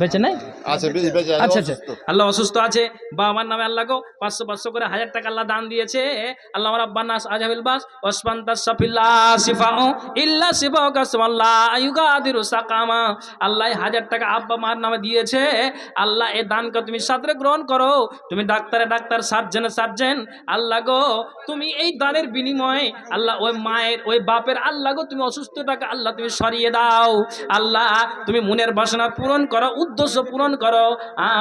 বেঁচে নাই? আচ্ছা আচ্ছা, আল্লাহ অসুস্থ আছে, বাবার নামে আল্লাহ গো 500 করে 1000 টাকা আল্লাহ দান দিয়েছে। আল্লাহ রাব্বান নাস আজাবিল বাস ওয়াসফান্তাস সাফিল্লা সিফাউ ইল্লা সিফাউকা সুবহানাল্লাহ আয়ুগাদিরু সাকামা। আল্লাহ 1000 টাকা আব্বা মার নামে দিয়েছে। আল্লাহ এই দানকে তুমি সাদরে গ্রহণ করো। তুমি ডাক্তারে ডাক্তার, সার্জনে সার্জন, আল্লাহ গো তুমি এই দানের বিনিময়ে আল্লাহ ওই মায়ের ওই বাপের আল্লাহ গো তুমি অসুস্থটাকে আল্লাহ তুমি সরিয়ে দাও। আল্লাহ তুমি মনের বাসনা পূরণ করো, উদ্দেশ্য পূরণ করো।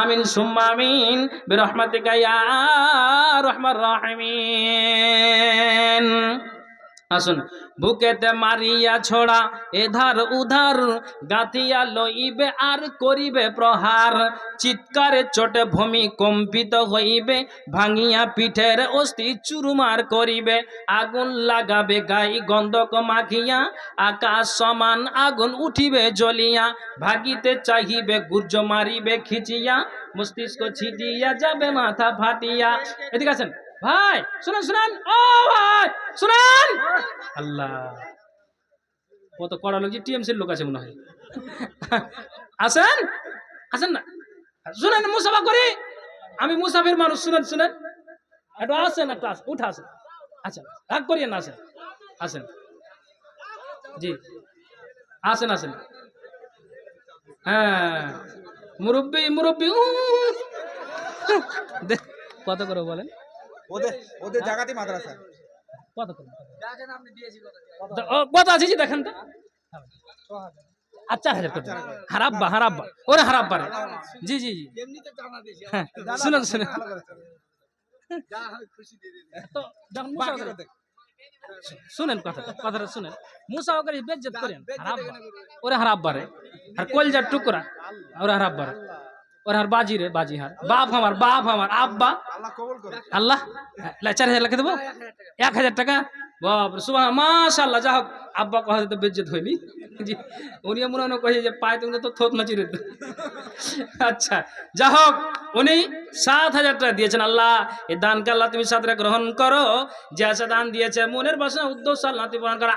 আমিন সুম্মা আমিন বিরহমাতিকা ইয়া আরহামার রাহিমিন। আসুন, বুকেতে মারিয়া ছোড়া এধার উধার, গাঁথিয়া লইবে আর করিবে প্রহার। চিৎকারে চোটে ভূমি কম্পিত হইবে, ভাঙিয়া পিঠের অস্থি চুরমার করিবে। আগুন লাগাবে গাই গন্ধক মাখিয়া, আকাশ সমান আগুন উঠিবে জ্বলিয়া। ভাগিতে চাহিবে গুর্জ মারিবে খিচিয়া, মস্তিষ্ক ছিটিয়া যাবে মাথা ফাটিয়া। এদিকে আছেন ভাই, শুনেন শুনেন, ও ভাই শুনেন। আল্লাহ কত কড়া লোক, টিএমসির লোক আছে মনে হয়। আসেন আসেন না, শুনেন মুসাফা করি, আমি মুসাফির মানুষ। শুনেন শুনেন, একটু আসেন, একটু আসেন, উঠে আসেন। আচ্ছা রাগ করিয়েন না, আসেন আসেন, জি আসেন আসেন। হ্যাঁ মুরব্বী মুরব্বী, কত করে বলেন? ওদের জায়গাতেই মাদ্রাসা। কত করে কত আছে জি দেখেন তো। আচ্ছা 1000 টাকা হারাব্বা হারাব্বা, ওরে হারাব্বা রে। জি জি জি, হ্যাঁ শুনেন শুনেন, তো যখন শুনেন কথাটা কথাটা শুনেন, মুসা করে বেজ্জত করেন হারাব্বা, ওরে হারাব্বা রে। আর কলজার টুকরা ওরে হারাব্বা রে, ওরে হার বাজি রে, বাজি হার বাপ আমার আব্বা আল্লাহ 4000 লিখে দেবো, 1000 টাকা। বাপ রে সুবহান, মাশাআল্লাহ। যা হোক, আব্বা কথা তো বেজ্জত হয়নি জি, উনি মনে মনে কহে যে পায় তুমি তো থোত নাচি রে। আচ্ছা যা হোক, উনি 7000 টাকা দিয়েছেন। আল্লাহ এই দানকে আল্লাহ তুমি সাদরে গ্রহণ করো। যে আসা দান দিয়েছে মনের বাসনা উদ্দেশ্য আল্লাহ তুমি পূরণ করো।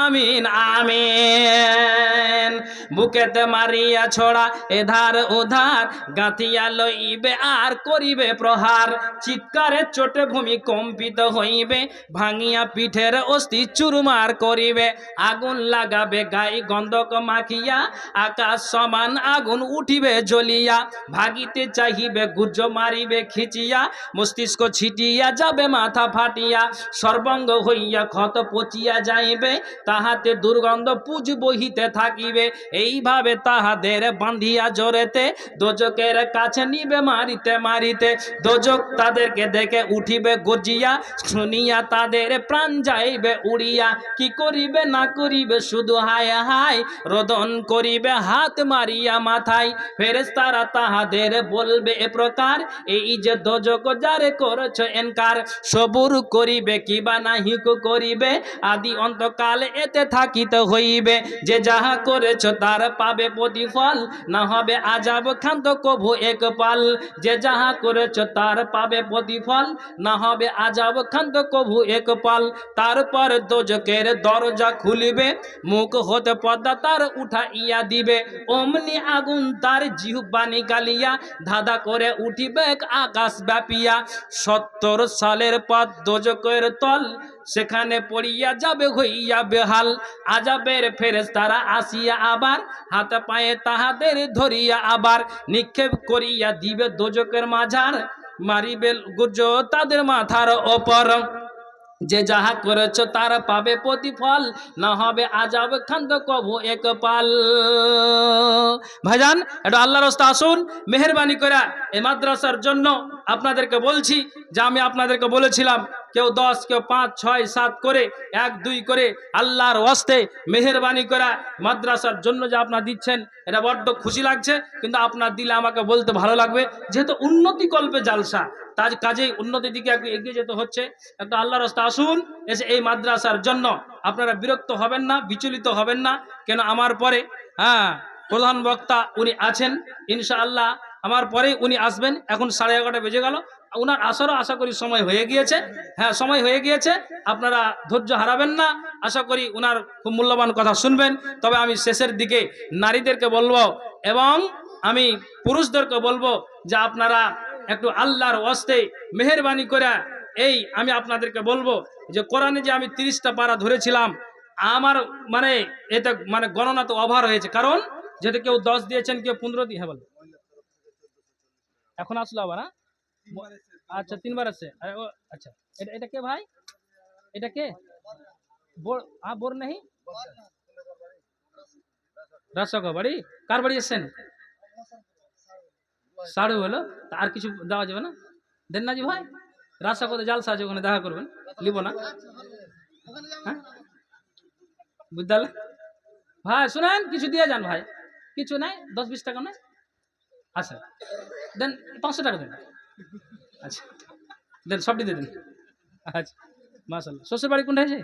আমিন আমিন। বুকেতে মারিয়া ছোড়া এধার উধার, গাঁথিয়া লইবে আর করিবে প্রহার। চিৎকারে চোটে ভূমি কম্পিত হইবে, ভাঙিয়া পিঠের অস্থি চুরমার করিবে। আগুন লাগাবে গাই গন্ধক মাখিয়া, আকাশ সমান আগুন উঠিবে জ্বলিয়া। ভাগিতে চাহিবে গুর্জ মারিবে খিচিয়া, মস্তিষ্ক ছিটিয়া যাবে মাথা ফাটিয়া। সর্বাঙ্গ হইয়া ক্ষত পচিয়া যাইবে, তাহাতে দুর্গন্ধ পুজ বহিতে থাকিবে। এইভাবে তাহাদের বান্ধিয়া জোরেতে, দোজকের কাছে নিবে মারিতে মারিতে। দোজক তাদেরকে দেখে উঠিবে গর্জিয়া, শুনিয়া তাদের প্রাণ যাইবে উড়িয়া। কি করিবে না করিবে শুধু হায় হায়, রোদন করিবে হাত মারিয়া মাথায়। ফেরেশতারা তাহাদের বলবে এ প্রকার, এই যে দোজক যারে করেছ এনকার। সবুর করিবে কিবা নাহি করিবে, আদি অন্তকাল এতে থাকিতে হইবে। যে যাহা করেছ তার পাবে প্রতিফল, না হবে আযাব খান্ত কভু এক পাল। যে যাহা করেছ তার পাবে প্রতিফল, না হবে আযাব খান্ত কভু এক পাল। তারপর দোজকের দরজা খুলিবে, মুখ হতে পর্দা তার উঠাইয়া দিবে। অমনি আগুন তার জিহ্বা নিগালিয়া, ধাঁধা করে উঠিবে আকাশ ব্যাপিয়া। 70 সালের পর দোজকের তল, সেখানে পড়িয়া যাবে হইয়া বেহাল। আযাবের ফেরেশতারা আসিয়া আবার, হাত পায়ে তাহাদের ধরিয়া আবার নিক্ষেপ করিয়া দিবে দোজকের মাঝার। মারিবে গুর্জ তাদের মাথার ওপর। যে যাহা করেছ তার পাবে প্রতিফল, না হবে আযাব খান্ত কভু এক পাল। ভাইজান এটা আল্লাহর রাস্তা, আসুন মেহেরবানি করে এই মাদ্রাসার জন্য আপনাদেরকে বলছি যে আমি আপনাদেরকে বলেছিলাম কেউ 10, কেউ 5, 6, 7 করে 1, 2 করে আল্লাহর ওয়াস্তে মেহেরবানি করে মাদ্রাসার জন্য যে আপনারা দিচ্ছেন, এটা বড্ড খুশি লাগছে। কিন্তু আপনার দিলে আমাকে বলতে ভালো লাগবে, যেহেতু উন্নতি কল্পে জালসা, তার কাজেই উন্নতির দিকে একটু এগিয়ে যেতে হচ্ছে। একটা আল্লাহর রাস্তা আসুন, এসে এই মাদ্রাসার জন্য আপনারা বিরক্ত হবেন না, বিচলিত হবেন না। কেন আমার পরে প্রধান বক্তা উনি আছেন ইনশাআল্লাহ, আমার পরেই উনি আসবেন। এখন 11:30 বেজে গেল, ওনার আসারও আশা করি সময় হয়ে গিয়েছে। হ্যাঁ, সময় হয়ে গিয়েছে, আপনারা ধৈর্য হারাবেন না। আশা করি ওনার খুব মূল্যবান কথা শুনবেন। তবে আমি শেষের দিকে নারীদেরকে বলবো এবং আমি পুরুষদেরকে বলবো যে আপনারা একটু আল্লাহর ওয়াস্তে মেহেরবানি করে আমি আপনাদেরকে বলবো যে কোরআনে যে আমি 30টা পারা ধরেছিলাম, আমার মানে এটা মানে গণনা তো ওভার হয়েছে, কারণ যেহেতু কেউ 10 দিয়েছেন, কেউ 15 দিয়ে। হ্যাঁ বল, এখন আসলো আবার? হ্যাঁ, আচ্ছা 3বার আছে। আচ্ছা, এটা কে ভাই? এটা কে? বোর নেই রাজশাখা বাড়ি? কার বাড়ি এসছেন? সাড়ু হলো, তা আর কিছু দেওয়া যাবে না? দেন না জি ভাই, রাজশাখাতে জালসা আছে, ওখানে দেখা করবেন, লিব না। হ্যাঁ বুঝতে ভাই, শুনেন, কিছু দিয়ে যান ভাই, কিছু নাই, 10-20 টাকা নয়। আচ্ছা দেন, 500 টাকা দেন। আচ্ছা দেন, সবটি দিয়ে দেন। আচ্ছা মাশাআল্লাহ। শ্বশুর বাড়ি কোনটা আছে?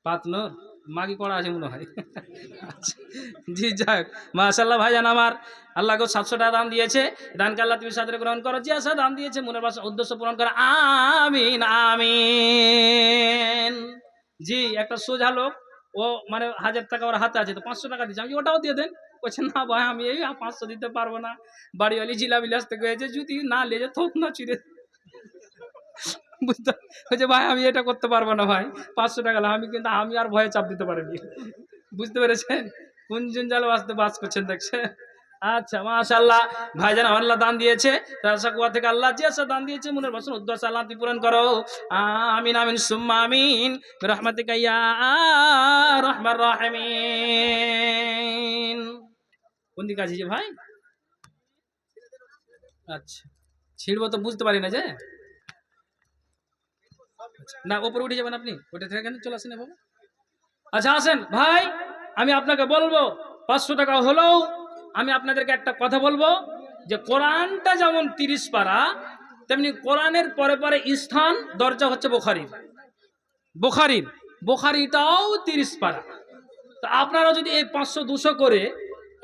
পাতনর, মাগি করা আছে মনে হয়। আচ্ছা, জি যাক, মাশাআল্লাহ ভাইজান আমার, আল্লাহকে 700 টাকা দান দিয়েছে। দানকে আল্লাহ তুমি সাদরে গ্রহণ করো। যে আসা দান দিয়েছে মনের বাসা উদ্দেশ্য পূরণ করে। আমিন আমিন। জি, একটা সোজা লোক, ও মানে 1000 টাকা ওর হাতে আছে, তো 500 টাকা দিচ্ছে। আমি ওটাও দিয়ে দেন। বলছে না ভাই, আমি এই 500 দিতে পারবো না, বাড়িওয়ালি জিলাপি আসতে গেছে, যদি না লেজে থোক না চিড়ে। বুঝতে বলছে ভাই, আমি এটা করতে পারবো না ভাই, 500 টাকা আমি, কিন্তু আমি আর ভয়ে চাপ দিতে পারিনি। বুঝতে পেরেছেন কোন জঞ্জাল আসতে বাস করছেন, দেখছেন? আচ্ছা মাশাআল্লাহ ভাইজান, আল্লাহ দান দিয়েছে, রাসাকুয়া থেকে আল্লাহ যে আসা দান দিয়েছে, মনের বাসনা উদ্দেশ্য আল্লাহ তুমি পূরণ করো। আমিন আমিন সুম্মা আমিন বিরহমাতিকা ইয়া আরহামার রাহিমিন। কোন দিকে আছে যে ভাই? আচ্ছা, ছিড়বো তো বুঝতে পারি না যে। না, ওপরে উঠে যাবেন আপনি, ওটা থেকে কেন চলে আসেন এভাবে? আচ্ছা আসেন ভাই, আমি আপনাকে বলবো 500 টাকা হলেও আমি আপনাদেরকে একটা কথা বলবো, যে কোরআনটা যেমন 30 পারা, তেমনি কোরআনের পরে পরে স্থান দরজা হচ্ছে বোখারিটাও 30 পারা। তো আপনারা যদি এই 500-200 করে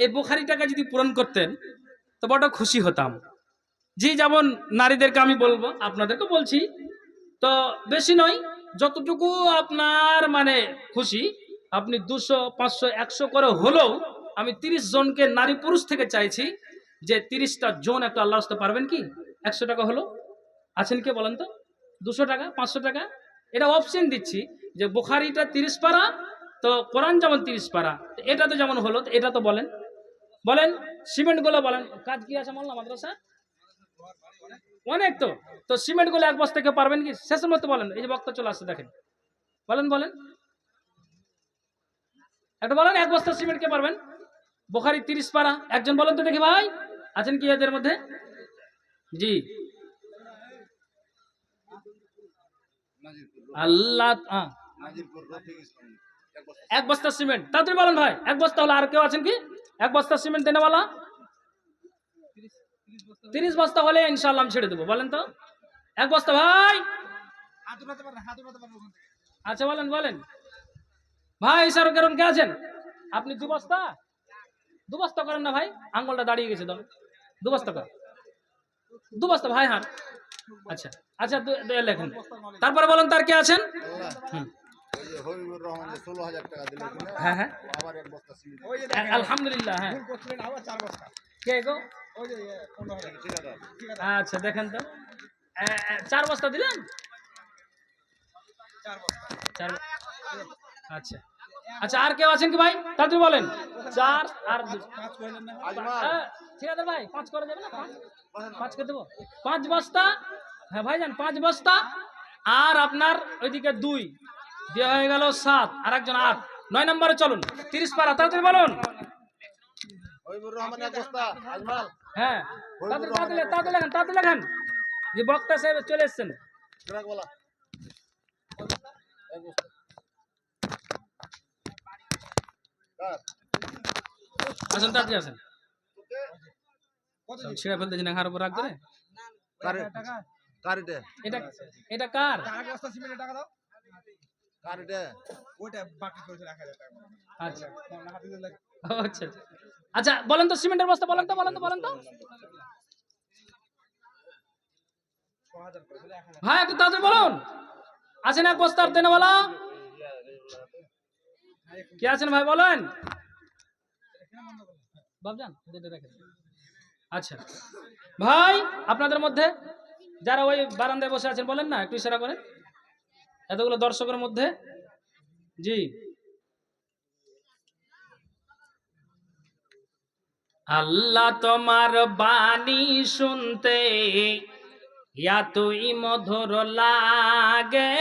এই বোখারিটাকে যদি পূরণ করতেন, তো বড় খুশি হতাম। জি, যেমন নারীদেরকে আমি বলবো, আপনাদেরকে বলছি, তো বেশি নয়, যতটুকু আপনার মানে খুশি, আপনি 200, 500, 100 করে হলেও আমি 30 জনকে নারী পুরুষ থেকে চাইছি যে 30টা জন একটা আল্লাহ রাস্তায় পারবেন কি? 100 টাকা হলো আছেন কে বলেন তো? 200 টাকা, 500 টাকা, এটা অপশন দিচ্ছি যে বুখারিটা 30 পারা, তো কোরআন যেমন 30 পারা, এটা তো যেমন হলো, তো এটা তো বলেন সিমেন্টগুলো বলেন, কাজ কি আছে মোল্লা মাদ্রাসা? অনেক তো। তো সিমেন্টগুলো 1 বস্তা থেকে পারবেন কি? শেষের মতো বলেন, এই যে বক্তা চলে আসছে দেখেন, বলেন একটা বলেন, 1 বস্তা সিমেন্ট কে পারবেন? বুখারী 30 পারা, একজন বলেন তো দেখি ভাই, আছেন কি এদের মধ্যে? জি, আল্লাহ 1 বস্তা সিমেন্ট, তাড়াতাড়ি বলেন ভাই, 1 বস্তা হলো। আর কেউ আছেন কি 1 বস্তা সিমেন্ট দেনেওয়ালা? 30 বস্তা হলে ইনশাআল্লাহ আমি ছেড়ে দেবো, বলেন তো 1 বস্তা ভাই। আচ্ছা বলেন ভাই, ইশারা করেন, কে আছেন আপনি? 2 বস্তা করেন না ভাই, আঙ্গুলটা দাঁড়িয়ে গেছে, 2 বস্তা করেন, 2 বস্তা ভাই। হ্যাঁ আচ্ছা আচ্ছা, লেখেন, তারপরে বলেন তার কে আছেন? হ্যাঁ হ্যাঁ আলহামদুলিল্লাহ। হ্যাঁ কে গো? আচ্ছা দেখেন তো, 4 বস্তা দিলেন? আচ্ছা আচ্ছা, আর কেউ আছেন কি ভাই? তাড়াতাড়ি বলেন। 4 আর 2, ঠিক আছে ভাই, 5 করে দেবেন না? 5 করে দেবো, 5 বস্তা। হ্যাঁ ভাইজান, 5 বস্তা, আর আপনার ওইদিকে 2 দিয়ে হয়ে গেল 7, আর একজন 8, 9 নম্বরে চলুন, 30 পারা, তাড়াতাড়ি বলুন। হ্যাঁ তাড়াতাড়ি লেখেন, যে বক্তা সাহেব চলে এসছেন। আসেন তাড়াতাড়ি আসেন, ছিঁড়ে ফেলতে না, হার উপর রাখ করে। এটা কার? আচ্ছা আচ্ছা, বলেন তো সিমেন্টের বস্তা, বলেন তো ভাই একটু তাড়াতাড়ি বলুন, আছেন এক বস্তার দেনে বলা কে আছেন ভাই বলেন। বাবজান আচ্ছা ভাই, আপনাদের মধ্যে যারা ওই বারান্দায় বসে আছেন বলেন না, একটু ইশারা করেন এতগুলো দর্শকের মধ্যে। জি, আল্লাহ তোমার বাণী শুনতে এতই মধুর লাগে,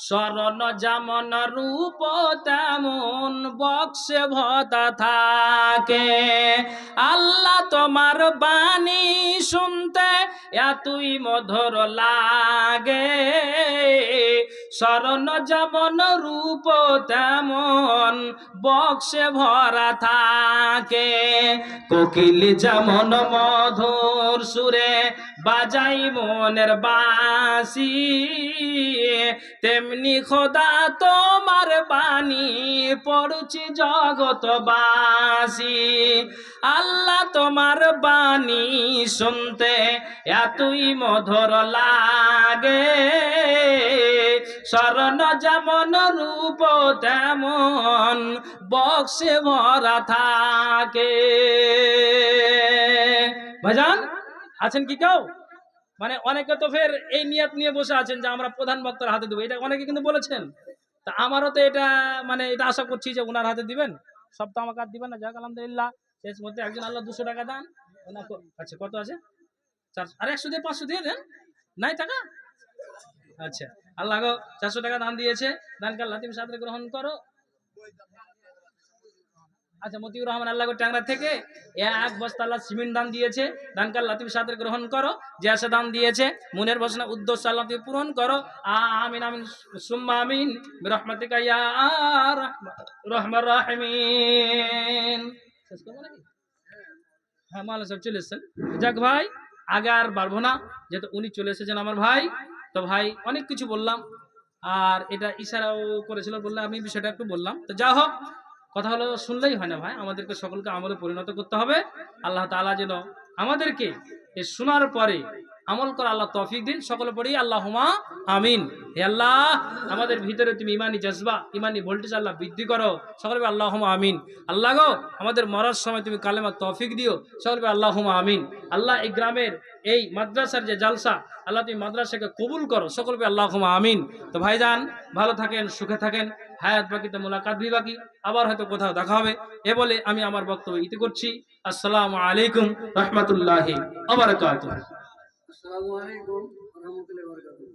শরণ যেমন রূপ তেমন বক্সে ভতা থাকে। আল্লাহ তোমার বাণী শুনতে এতই মধুর লাগে, শরণ যেমন রূপ তেমন বক্সে ভরা থাকে। কোকিল যেমন মধুর সুরে বাজাই মনের বাঁশি, তেমনি খোদা তোমার বাণী পড়ছি জগতবাসী। আল্লাহ তোমার বাণী শুনতে এতই মধুর লাগে, শরণ যেমন রূপ তেমন বক্সে ভরা থাকে। ভাইজান আছেন কি কেউ? মানে অনেকে তো ফের এই নিয়ত নিয়ে বসে আছেন যে আমরা প্রধান বক্তার হাতে দেবো, এটা অনেকে কিন্তু বলেছেন। তা আমারও তো এটা মানে এটা আশা করছি যে ওনার হাতে দিবেন, সব তো আমাকে আর দিবেন না। যাক আলহামদুলিল্লাহ, শেষ মধ্যে একজন আল্লাহ 200 টাকা দান। আচ্ছা কত আছে? 400 আর 100 দিয়ে 500 দিয়ে দেন, নাই টাকা? আচ্ছা আল্লাহ গো 400 টাকা দান দিয়েছে, দানকে আল্লাহ তুমি সাদরে গ্রহণ করো। আচ্ছা মতিউর রহমান আল্লাহ ট্যাংরা থেকে 1 বস্তা আল্লাহ সিমেন্ট দান দিয়েছে, দানকে আল্লাহ তুমি সাদরে গ্রহণ করো। যে আসে দান দিয়েছে মনের বাসনা উদ্দেশ্য আল্লাহ তুমি পূরণ করো। আমিন আমিন সুম্মা আমিন বিরহমাতিকা ইয়া রহমান রাহিমিন। শেষ করবো নাকি? হ্যাঁ মালা সব চলে এসেছেন। যাক ভাই আগে আর বাড়বো না, যেহেতু উনি চলে এসেছেন আমার ভাই। তো ভাই অনেক কিছু বললাম, আর এটা ইশারাও করেছিল বললে আমি বিষয়টা একটু বললাম। তো যা হোক, কথা হলো শুনলেই হয় না ভাই, আমাদেরকে সকলকে আমলে পরিণত করতে হবে। আল্লাহ তাআলা যেন আমাদেরকে এ শোনার পরে আমল করা আল্লাহ তৌফিক দিন। সকলে পড়ি আল্লাহুম্মা আমিন। হে আল্লাহ আমাদের ভিতরে তুমি ইমানি জজবা, ইমানি ভোল্টেজ আল্লাহ বৃদ্ধি করো। সকলে আল্লাহুম্মা আমিন। আল্লাহ গো আমাদের মরার সময় তুমি কালেমা তৌফিক দিও। সকলে আল্লাহুম্মা আমিন। আল্লাহ এই গ্রামের এই মাদ্রাসার যে জালসা, আল্লাহ তুমি মাদ্রাসাকে কবুল করো। সকলে আল্লাহুম্মা আমিন। তো ভাইজান ভালো থাকেন, সুখে থাকেন, হায়াত বাকিতে মুলাকাত ভি বাকি, আবার হয়তো কোথাও দেখা হবে। এ বলে আমি আমার বক্তব্য ইতি করছি। আসসালামু আলাইকুম রাহমাতুল্লাহি ওয়া বারাকাতুহু। আসসালামু আলাইকুম রহমতুল্লাহি ওয়া বারাকাতুহু।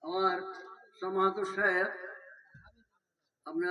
আমার সম্মানিত শেখ, আমরা